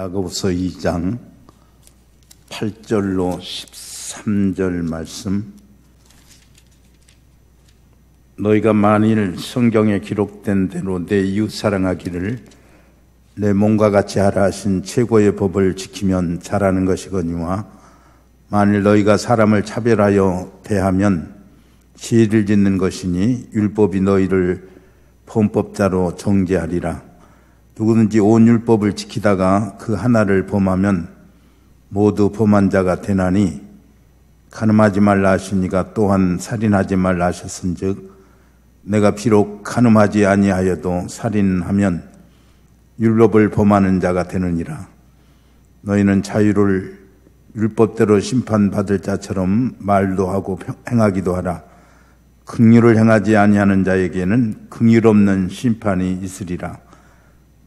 야고보서 2장 8절로 13절 말씀. 너희가 만일 성경에 기록된 대로 내 이웃 사랑하기를 내 몸과 같이 하라 하신 최고의 법을 지키면 잘하는 것이거니와 만일 너희가 사람을 차별하여 대하면 죄를 짓는 것이니 율법이 너희를 범법자로 정죄하리라. 누구든지 온 율법을 지키다가 그 하나를 범하면 모두 범한 자가 되나니 간음하지 말라 하시니가 또한 살인하지 말라 하셨은즉 내가 비록 간음하지 아니하여도 살인하면 율법을 범하는 자가 되느니라. 너희는 자유를 율법대로 심판받을 자처럼 말도 하고 행하기도 하라. 긍휼을 행하지 아니하는 자에게는 긍휼 없는 심판이 있으리라.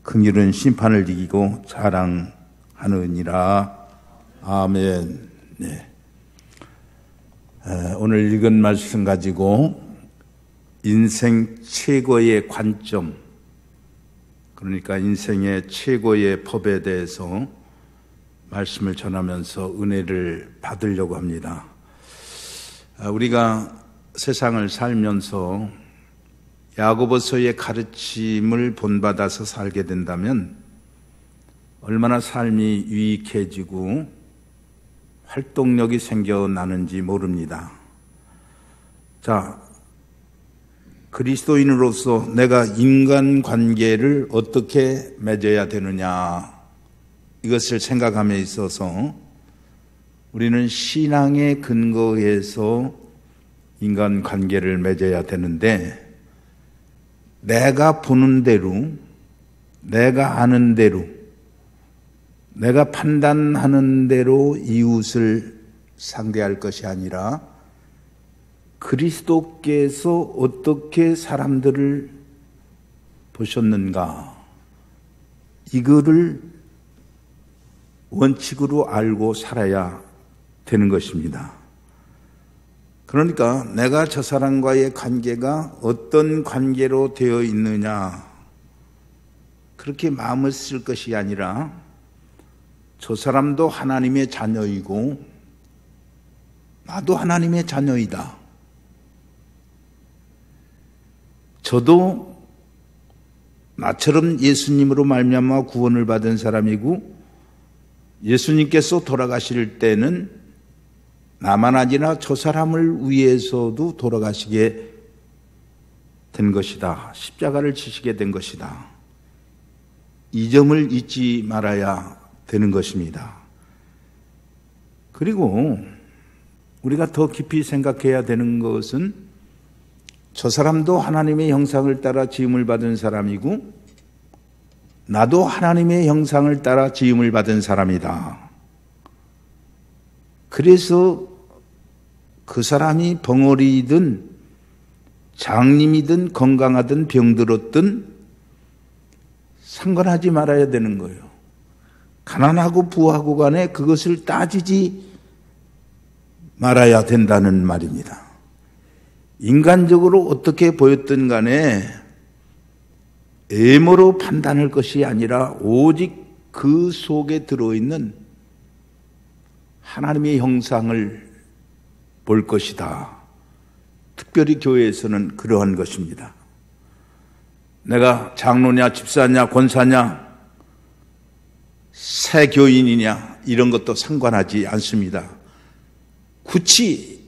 긍휼은 심판을 이기고 자랑하느니라. 아멘. 네. 오늘 읽은 말씀 가지고 인생 최고의 관점, 그러니까 인생의 최고의 법에 대해서 말씀을 전하면서 은혜를 받으려고 합니다. 우리가 세상을 살면서 야고보서의 가르침을 본받아서 살게 된다면 얼마나 삶이 유익해지고 활동력이 생겨나는지 모릅니다. 자, 그리스도인으로서 내가 인간관계를 어떻게 맺어야 되느냐, 이것을 생각함에 있어서 우리는 신앙에 근거해서 인간관계를 맺어야 되는데, 내가 보는 대로, 내가 아는 대로, 내가 판단하는 대로 이웃을 상대할 것이 아니라 그리스도께서 어떻게 사람들을 보셨는가, 이거를 원칙으로 알고 살아야 되는 것입니다. 그러니까 내가 저 사람과의 관계가 어떤 관계로 되어 있느냐, 그렇게 마음을 쓸 것이 아니라 저 사람도 하나님의 자녀이고 나도 하나님의 자녀이다. 저도 나처럼 예수님으로 말미암아 구원을 받은 사람이고 예수님께서 돌아가실 때는 나만 아니라 저 사람을 위해서도 돌아가시게 된 것이다. 십자가를 지시게 된 것이다. 이 점을 잊지 말아야 되는 것입니다. 그리고 우리가 더 깊이 생각해야 되는 것은 저 사람도 하나님의 형상을 따라 지음을 받은 사람이고 나도 하나님의 형상을 따라 지음을 받은 사람이다. 그래서 그 사람이 벙어리이든 장님이든 건강하든 병들었든 상관하지 말아야 되는 거예요. 가난하고 부하고 간에 그것을 따지지 말아야 된다는 말입니다. 인간적으로 어떻게 보였든 간에 외모로 판단할 것이 아니라 오직 그 속에 들어있는 하나님의 형상을 볼 것이다. 특별히 교회에서는 그러한 것입니다. 내가 장로냐 집사냐 권사냐 새 교인이냐 이런 것도 상관하지 않습니다. 굳이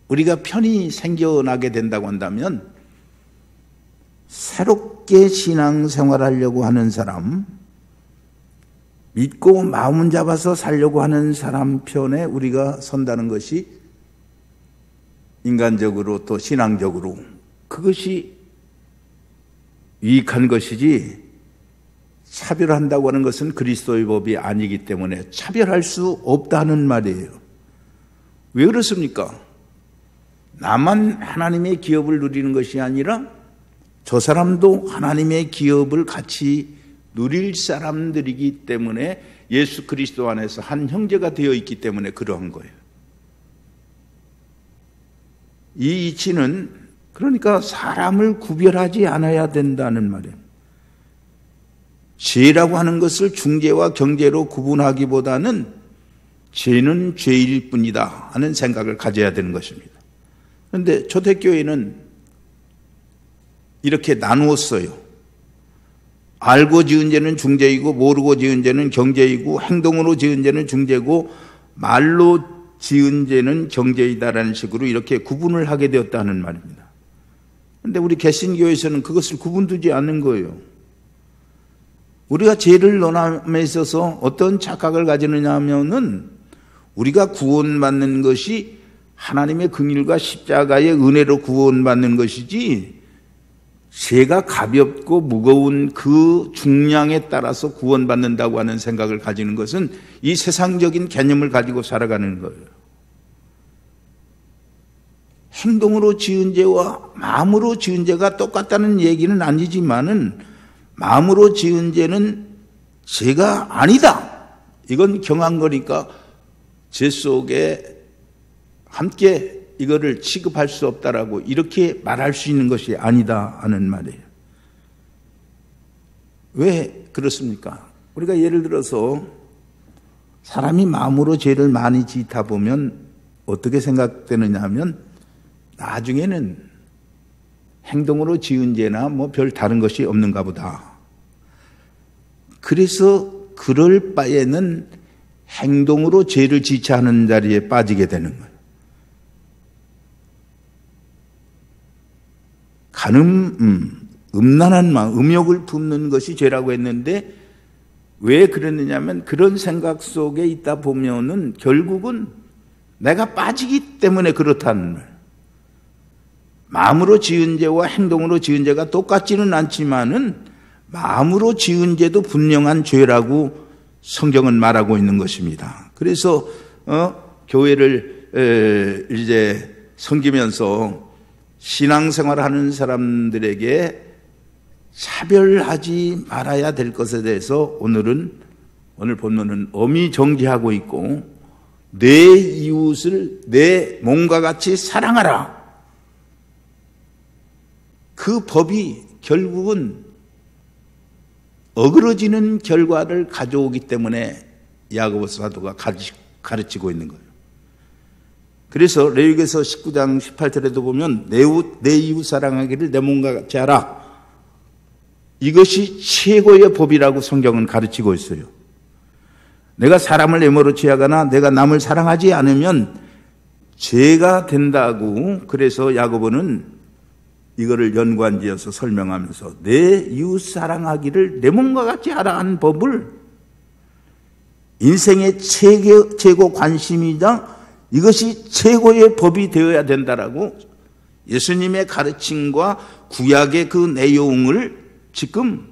우리가 편이 생겨나게 된다고 한다면 새롭게 신앙생활하려고 하는 사람, 믿고 마음 잡아서 살려고 하는 사람 편에 우리가 선다는 것이 인간적으로 또 신앙적으로 그것이 유익한 것이지, 차별한다고 하는 것은 그리스도의 법이 아니기 때문에 차별할 수 없다는 말이에요. 왜 그렇습니까? 나만 하나님의 기업을 누리는 것이 아니라 저 사람도 하나님의 기업을 같이 누릴 사람들이기 때문에 예수 그리스도 안에서 한 형제가 되어 있기 때문에 그러한 거예요. 이 이치는 그러니까 사람을 구별하지 않아야 된다는 말이에요. 죄라고 하는 것을 중죄와 경죄로 구분하기보다는 죄는 죄일 뿐이다 하는 생각을 가져야 되는 것입니다. 그런데 초대교회는 이렇게 나누었어요. 알고 지은 죄는 중죄이고 모르고 지은 죄는 경죄이고 행동으로 지은 죄는 중죄고 말로 지은 죄는 경죄이다라는 식으로 이렇게 구분을 하게 되었다는 말입니다. 그런데 우리 개신교에서는 그것을 구분두지 않는 거예요. 우리가 죄를 논함에 있어서 어떤 착각을 가지느냐 하면은 우리가 구원받는 것이 하나님의 긍휼과 십자가의 은혜로 구원받는 것이지 죄가 가볍고 무거운 그 중량에 따라서 구원받는다고 하는 생각을 가지는 것은 이 세상적인 개념을 가지고 살아가는 거예요. 행동으로 지은 죄와 마음으로 지은 죄가 똑같다는 얘기는 아니지만은 마음으로 지은 죄는 죄가 아니다. 이건 경한 거니까 죄 속에 함께 이거를 취급할 수 없다라고 이렇게 말할 수 있는 것이 아니다 하는 말이에요. 왜 그렇습니까? 우리가 예를 들어서 사람이 마음으로 죄를 많이 짓다 보면 어떻게 생각되느냐 하면 나중에는 행동으로 지은 죄나 뭐 별 다른 것이 없는가 보다. 그래서 그럴 바에는 행동으로 죄를 짓지 않은 자리에 빠지게 되는 거예요. 음란한 마음, 음욕을 품는 것이 죄라고 했는데 왜 그랬느냐면 그런 생각 속에 있다 보면은 결국은 내가 빠지기 때문에 그렇다는 말. 마음으로 지은 죄와 행동으로 지은 죄가 똑같지는 않지만은 마음으로 지은 죄도 분명한 죄라고 성경은 말하고 있는 것입니다. 그래서 교회를 이제 섬기면서 신앙생활하는 사람들에게 차별하지 말아야 될 것에 대해서 오늘 본문은 엄히 정지하고 있고 내 이웃을 내 몸과 같이 사랑하라. 그 법이 결국은 어그러지는 결과를 가져오기 때문에 야고보 사도가 가르치고 있는 거예요. 그래서 레위기서 19장 18절에도 보면 내 이웃 사랑하기를 내 몸과 같이 하라. 이것이 최고의 법이라고 성경은 가르치고 있어요. 내가 사람을 애모로 취하거나 내가 남을 사랑하지 않으면 죄가 된다고. 그래서 야고보는 이거를 연관지어서 설명하면서 내 이웃 사랑하기를 내 몸과 같이 하라 하는 법을 인생의 최고 관심이자 이것이 최고의 법이 되어야 된다라고 예수님의 가르침과 구약의 그 내용을 지금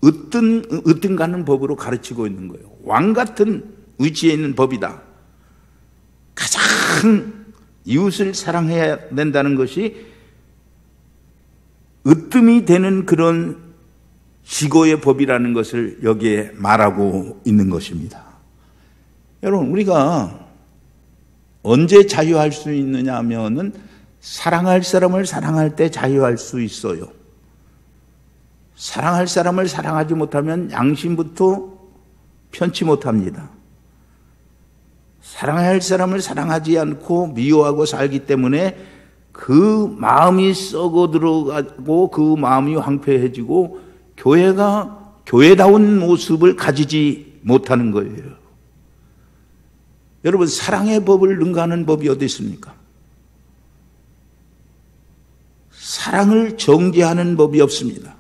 으뜸 가는 법으로 가르치고 있는 거예요. 왕 같은 위치에 있는 법이다. 가장 이웃을 사랑해야 된다는 것이 으뜸이 되는 그런 지고의 법이라는 것을 여기에 말하고 있는 것입니다. 여러분, 우리가 언제 자유할 수 있느냐 하면은 사랑할 사람을 사랑할 때 자유할 수 있어요. 사랑할 사람을 사랑하지 못하면 양심부터 편치 못합니다. 사랑할 사람을 사랑하지 않고 미워하고 살기 때문에 그 마음이 썩어 들어가고 그 마음이 황폐해지고 교회가 교회다운 모습을 가지지 못하는 거예요. 여러분, 사랑의 법을 능가하는 법이 어디 있습니까? 사랑을 정죄하는 법이 없습니다.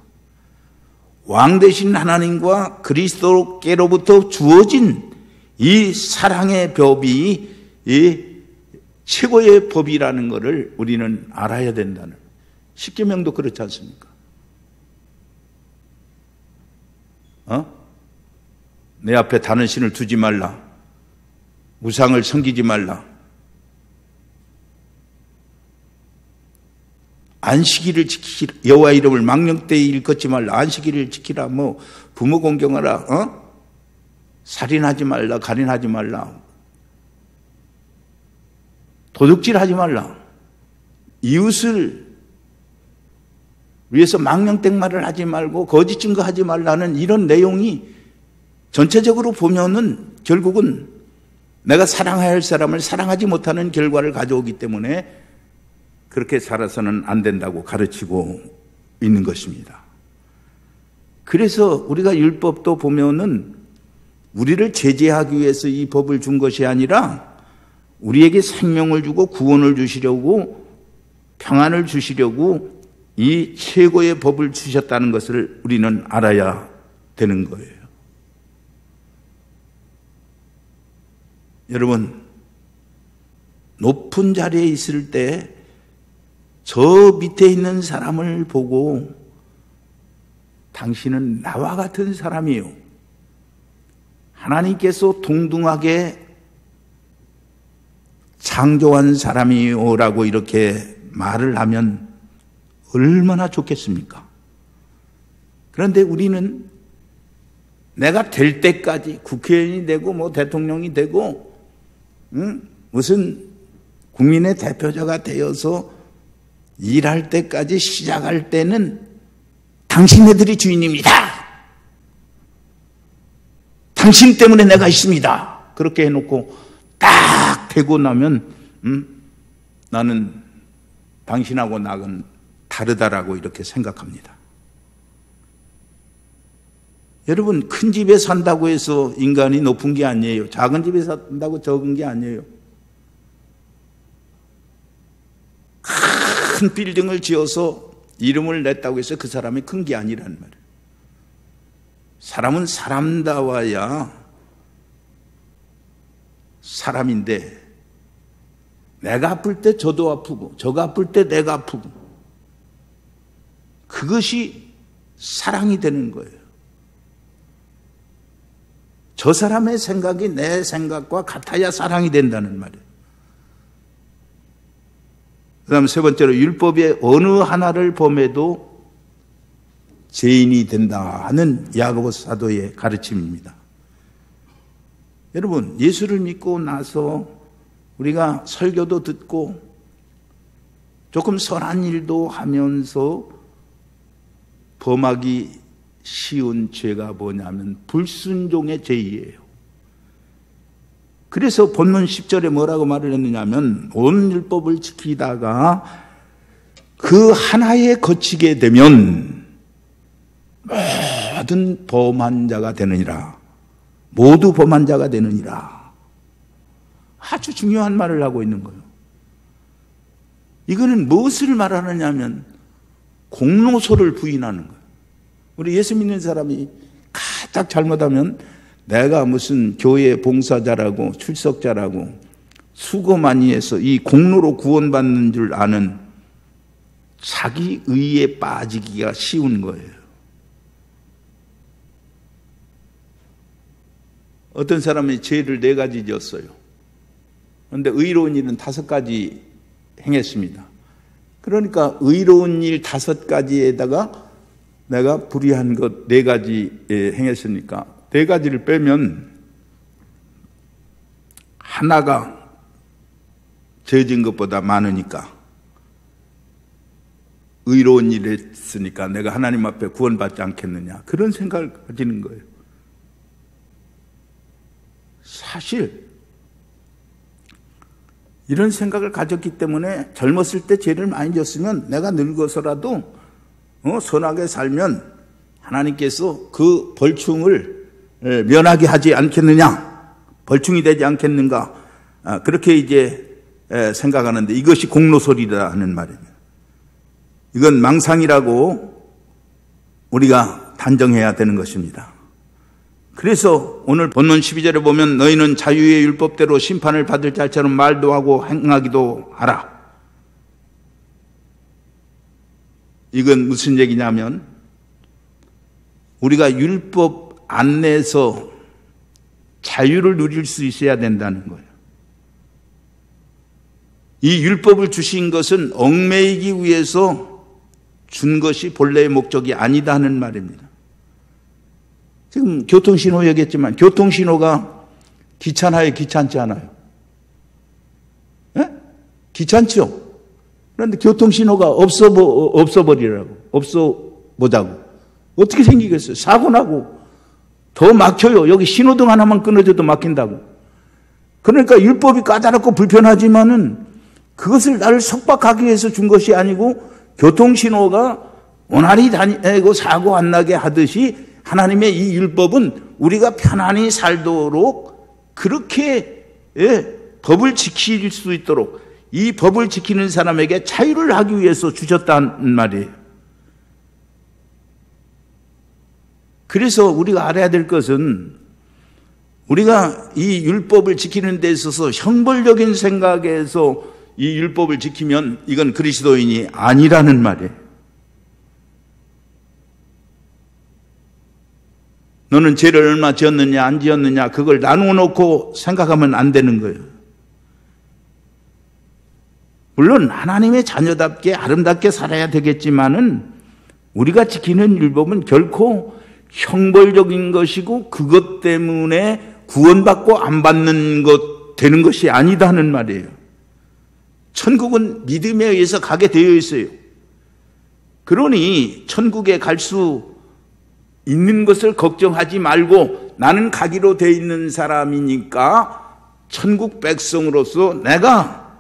왕 되신 하나님과 그리스도께로부터 주어진 이 사랑의 법이 이 최고의 법이라는 것을 우리는 알아야 된다는. 십계명도 그렇지 않습니까? 내 앞에 다른 신을 두지 말라. 우상을 섬기지 말라. 안식일을 지키라. 여호와 이름을 망령되이 일컫지 말라. 안식일을 지키라. 뭐 부모 공경하라. 살인하지 말라. 간인하지 말라. 도둑질하지 말라. 이웃을 위에서 망령된 말을 하지 말고 거짓 증거하지 말라는 이런 내용이 전체적으로 보면은 결국은 내가 사랑해야 할 사람을 사랑하지 못하는 결과를 가져오기 때문에 그렇게 살아서는 안 된다고 가르치고 있는 것입니다. 그래서 우리가 율법도 보면은 우리를 제재하기 위해서 이 법을 준 것이 아니라 우리에게 생명을 주고 구원을 주시려고 평안을 주시려고 이 최고의 법을 주셨다는 것을 우리는 알아야 되는 거예요. 여러분, 높은 자리에 있을 때 저 밑에 있는 사람을 보고 당신은 나와 같은 사람이요, 하나님께서 동등하게 창조한 사람이요라고 이렇게 말을 하면 얼마나 좋겠습니까? 그런데 우리는 내가 될 때까지 국회의원이 되고 뭐 대통령이 되고 무슨 국민의 대표자가 되어서 일할 때까지, 시작할 때는 당신네들이 주인입니다. 당신 때문에 내가 있습니다. 그렇게 해놓고 딱 되고 나면 나는 당신하고 나는 다르다라고 이렇게 생각합니다. 여러분, 큰 집에 산다고 해서 인간이 높은 게 아니에요. 작은 집에 산다고 적은 게 아니에요. 큰 빌딩을 지어서 이름을 냈다고 해서 그 사람이 큰 게 아니란 말이에요. 사람은 사람다워야 사람인데, 내가 아플 때 저도 아프고 저가 아플 때 내가 아프고, 그것이 사랑이 되는 거예요. 저 사람의 생각이 내 생각과 같아야 사랑이 된다는 말이에요. 그 다음에 세 번째로, 율법의 어느 하나를 범해도 죄인이 된다 하는 야고보 사도의 가르침입니다. 여러분, 예수를 믿고 나서 우리가 설교도 듣고 조금 선한 일도 하면서 범하기 쉬운 죄가 뭐냐면 불순종의 죄이에요. 그래서 본문 10절에 뭐라고 말을 했느냐면, 온 율법을 지키다가 그 하나에 거치게 되면 모든 범한 자가 되느니라. 모두 범한 자가 되느니라. 아주 중요한 말을 하고 있는 거예요. 이거는 무엇을 말하느냐 하면 공로소를 부인하는 거예요. 우리 예수 믿는 사람이 가장 잘못하면 내가 무슨 교회 봉사자라고 출석자라고 수고 많이 해서 이 공로로 구원받는 줄 아는 자기 의에 빠지기가 쉬운 거예요. 어떤 사람이 죄를 4가지 지었어요. 그런데 의로운 일은 5가지 행했습니다. 그러니까 의로운 일 5가지에다가 내가 불의한 것 4가지 행했으니까 4가지를 빼면 하나가 죄진 것보다 많으니까 의로운 일을 했으니까 내가 하나님 앞에 구원받지 않겠느냐, 그런 생각을 가지는 거예요. 사실 이런 생각을 가졌기 때문에 젊었을 때 죄를 많이 졌으면 내가 늙어서라도 선하게 살면 하나님께서 그 벌충을 면하게 하지 않겠느냐, 벌충이 되지 않겠는가, 그렇게 이제 생각하는데 이것이 공로소리다 하는 말입니다. 이건 망상이라고 우리가 단정해야 되는 것입니다. 그래서 오늘 본문 12절에 보면 너희는 자유의 율법대로 심판을 받을 자처럼 말도 하고 행하기도 하라. 이건 무슨 얘기냐면 우리가 율법 안내에서 자유를 누릴 수 있어야 된다는 거예요. 이 율법을 주신 것은 얽매이기 위해서 준 것이 본래의 목적이 아니다 하는 말입니다. 지금 교통신호 얘기했지만 교통신호가 귀찮아요, 귀찮지 않아요? 예? 귀찮죠? 그런데 교통신호가 없어버리라고, 없어보자고. 어떻게 생기겠어요? 사고 나고 더 막혀요. 여기 신호등 하나만 끊어져도 막힌다고. 그러니까 율법이 까다롭고 불편하지만은 그것을 나를 속박하기 위해서 준 것이 아니고 교통신호가 원활히 다니고 사고 안 나게 하듯이 하나님의 이 율법은 우리가 편안히 살도록 그렇게 법을 지킬 수 있도록 이 법을 지키는 사람에게 자유를 하기 위해서 주셨다는 말이에요. 그래서 우리가 알아야 될 것은 우리가 이 율법을 지키는 데 있어서 형벌적인 생각에서 이 율법을 지키면 이건 그리스도인이 아니라는 말이에요. 너는 죄를 얼마 지었느냐 안 지었느냐 그걸 나누어 놓고 생각하면 안 되는 거예요. 물론 하나님의 자녀답게 아름답게 살아야 되겠지만은 우리가 지키는 율법은 결코 형벌적인 것이고 그것 때문에 구원받고 안 받는 것 되는 것이 아니다는 말이에요. 천국은 믿음에 의해서 가게 되어 있어요. 그러니 천국에 갈 수 있는 것을 걱정하지 말고 나는 가기로 돼 있는 사람이니까 천국 백성으로서 내가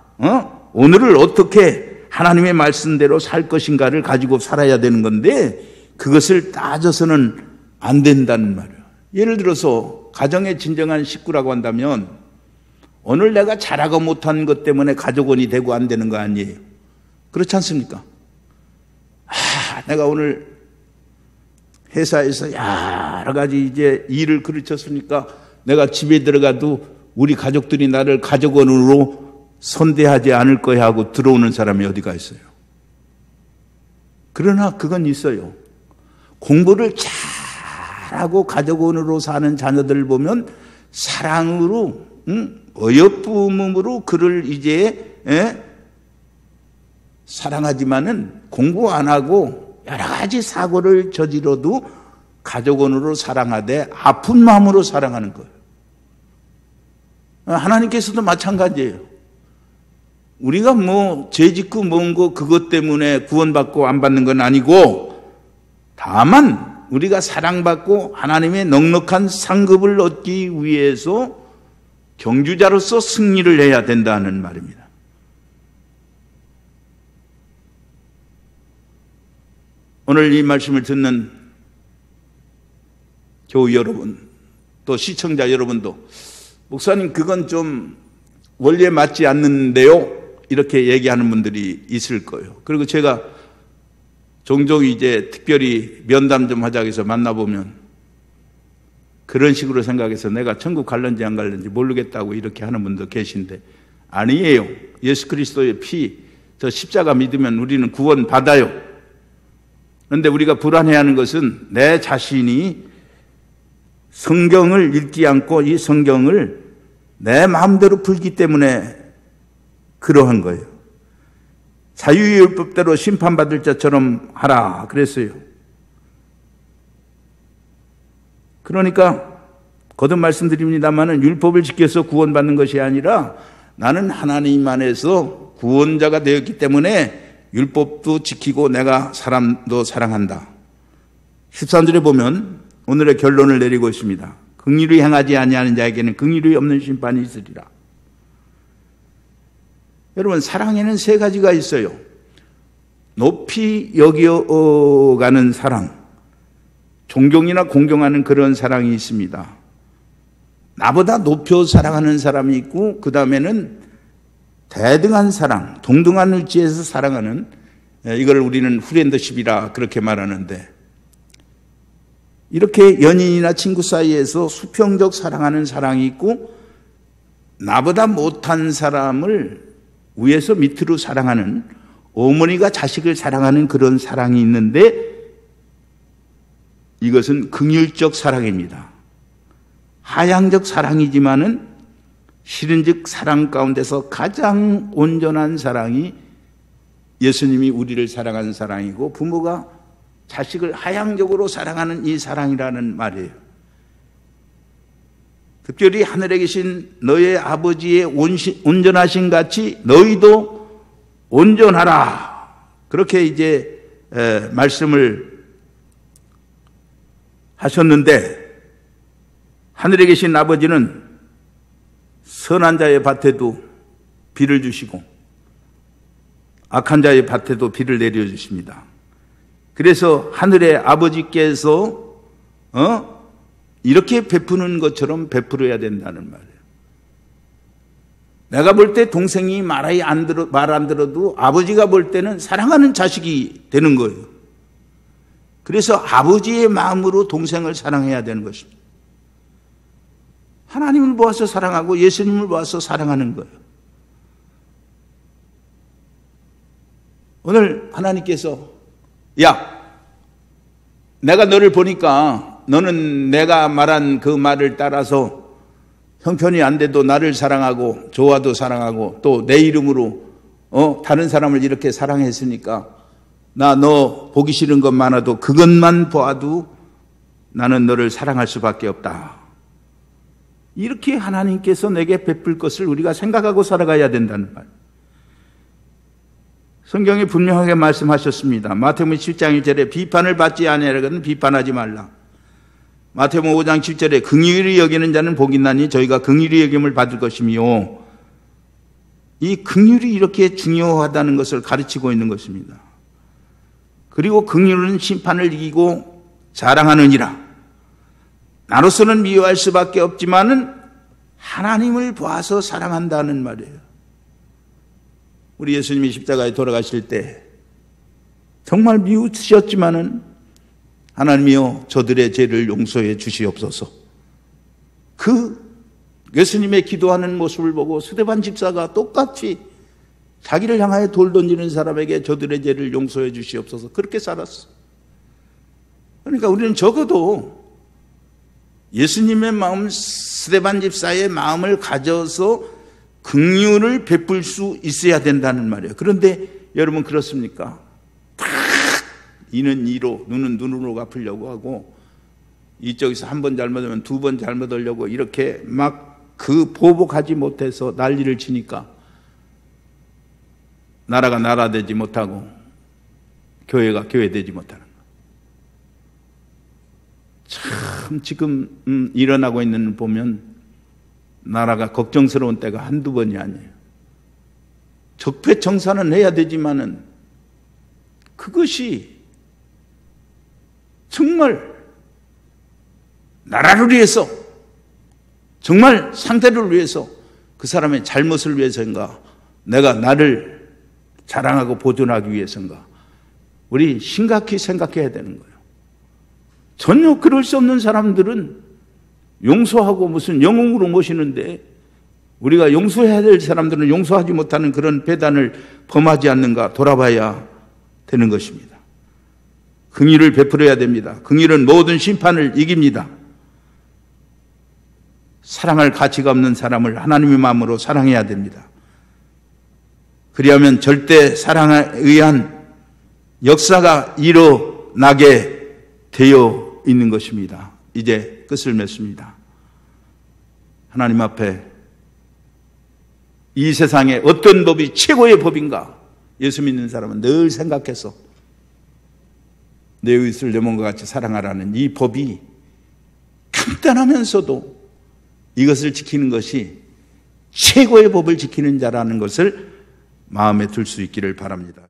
오늘을 어떻게 하나님의 말씀대로 살 것인가를 가지고 살아야 되는 건데 그것을 따져서는 안 된다는 말이에요. 예를 들어서 가정의 진정한 식구라고 한다면 오늘 내가 잘하고 못한 것 때문에 가족원이 되고 안 되는 거 아니에요. 그렇지 않습니까? 내가 오늘 회사에서 여러 가지 이제 일을 그르쳤으니까 내가 집에 들어가도 우리 가족들이 나를 가족원으로 선대하지 않을 거야 하고 들어오는 사람이 어디가 있어요. 그러나 그건 있어요. 공부를 잘하고 가족원으로 사는 자녀들을 보면 사랑으로 어여쁨으로 그를 이제 사랑하지만은 공부 안 하고 여러 가지 사고를 저지러도 가족원으로 사랑하되 아픈 마음으로 사랑하는 거예요. 하나님께서도 마찬가지예요. 우리가 뭐 죄짓고 뭔 거 그것 때문에 구원받고 안 받는 건 아니고 다만 우리가 사랑받고 하나님의 넉넉한 상급을 얻기 위해서 경주자로서 승리를 해야 된다는 말입니다. 오늘 이 말씀을 듣는 교우 여러분, 또 시청자 여러분도 목사님 그건 좀 원리에 맞지 않는데요? 이렇게 얘기하는 분들이 있을 거예요. 그리고 제가 종종 이제 특별히 면담 좀 하자고 해서 만나보면 그런 식으로 생각해서 내가 천국 갈는지 안 갈는지 모르겠다고 이렇게 하는 분도 계신데 아니에요. 예수 그리스도의 피, 저 십자가 믿으면 우리는 구원 받아요. 그런데 우리가 불안해하는 것은 내 자신이 성경을 읽지 않고 이 성경을 내 마음대로 풀기 때문에 그러한 거예요. 자유율법대로 심판받을 자처럼 하라 그랬어요. 그러니까 거듭 말씀드립니다마는 율법을 지켜서 구원받는 것이 아니라 나는 하나님 안에서 구원자가 되었기 때문에 율법도 지키고 내가 사람도 사랑한다. 13절에 보면 오늘의 결론을 내리고 있습니다. 긍휼히 행하지 아니하는 자에게는 긍휼이 없는 심판이 있으리라. 여러분 사랑에는 세 가지가 있어요. 높이 여겨가는 사랑, 존경이나 공경하는 그런 사랑이 있습니다. 나보다 높여 사랑하는 사람이 있고 그 다음에는 대등한 사랑, 동등한 위치에서 사랑하는, 이걸 우리는 프렌드십이라 그렇게 말하는데 이렇게 연인이나 친구 사이에서 수평적 사랑하는 사랑이 있고 나보다 못한 사람을 위에서 밑으로 사랑하는 어머니가 자식을 사랑하는 그런 사랑이 있는데 이것은 긍휼적 사랑입니다. 하향적 사랑이지만은 실은즉 사랑 가운데서 가장 온전한 사랑이 예수님이 우리를 사랑하는 사랑이고 부모가 자식을 하향적으로 사랑하는 이 사랑이라는 말이에요. 특별히 하늘에 계신 너의 아버지의 온전하신 같이 너희도 온전하라. 그렇게 이제 말씀을 하셨는데, 하늘에 계신 아버지는 선한 자의 밭에도 비를 주시고 악한 자의 밭에도 비를 내려주십니다. 그래서 하늘의 아버지께서 이렇게 베푸는 것처럼 베풀어야 된다는 말이에요. 내가 볼 때 동생이 말 안 들어도 아버지가 볼 때는 사랑하는 자식이 되는 거예요. 그래서 아버지의 마음으로 동생을 사랑해야 되는 것입니다. 하나님을 보아서 사랑하고 예수님을 보아서 사랑하는 거예요. 오늘 하나님께서 야, 내가 너를 보니까 너는 내가 말한 그 말을 따라서 형편이 안 돼도 나를 사랑하고 좋아도 사랑하고 또 내 이름으로 다른 사람을 이렇게 사랑했으니까 나 너 보기 싫은 것 많아도 그것만 보아도 나는 너를 사랑할 수밖에 없다. 이렇게 하나님께서 내게 베풀 것을 우리가 생각하고 살아가야 된다는 말. 성경에 분명하게 말씀하셨습니다. 마태복음 10장 1절에 비판을 받지 아니하려거든 비판하지 말라. 마태복음 5장 10절에 긍휼히 여기는 자는 복이 있나니 저희가 긍휼히 여김을 받을 것이며, 이 긍휼이 이렇게 중요하다는 것을 가르치고 있는 것입니다. 그리고 긍휼은 심판을 이기고 자랑하느니라. 나로서는 미워할 수밖에 없지만은 하나님을 보아서 사랑한다는 말이에요. 우리 예수님이 십자가에 돌아가실 때 정말 미우셨지만은 하나님이여 저들의 죄를 용서해 주시옵소서. 그 예수님의 기도하는 모습을 보고 스데반 집사가 똑같이 자기를 향하여 돌 던지는 사람에게 저들의 죄를 용서해 주시옵소서 그렇게 살았어. 그러니까 우리는 적어도 예수님의 마음, 스데반 집사의 마음을 가져서 긍휼을 베풀 수 있어야 된다는 말이에요. 그런데 여러분 그렇습니까? 다 이는 이로 눈은 눈으로 갚으려고 하고 이쪽에서 한 번 잘못하면 두 번 잘못하려고 이렇게 막 그 보복하지 못해서 난리를 치니까 나라가 나라 되지 못하고 교회가 교회 되지 못하는 거예요. 참 지금 일어나고 있는 걸 보면 나라가 걱정스러운 때가 한두 번이 아니에요. 적폐청산은 해야 되지만은 그것이 정말 나라를 위해서, 정말 상대를 위해서, 그 사람의 잘못을 위해서인가, 내가 나를 자랑하고 보존하기 위해서인가, 우리 심각히 생각해야 되는 거예요. 전혀 그럴 수 없는 사람들은 용서하고 무슨 영웅으로 모시는데, 우리가 용서해야 될 사람들은 용서하지 못하는 그런 배단을 범하지 않는가 돌아봐야 되는 것입니다. 긍휼을 베풀어야 됩니다. 긍휼은 모든 심판을 이깁니다. 사랑할 가치가 없는 사람을 하나님의 마음으로 사랑해야 됩니다. 그리하면 절대 사랑에 의한 역사가 일어나게 되어 있는 것입니다. 이제 끝을 맺습니다. 하나님 앞에 이 세상에 어떤 법이 최고의 법인가, 예수 믿는 사람은 늘 생각해서 내 이웃을 내 몸과 같이 사랑하라는 이 법이 간단하면서도 이것을 지키는 것이 최고의 법을 지키는 자라는 것을 마음에 둘 수 있기를 바랍니다.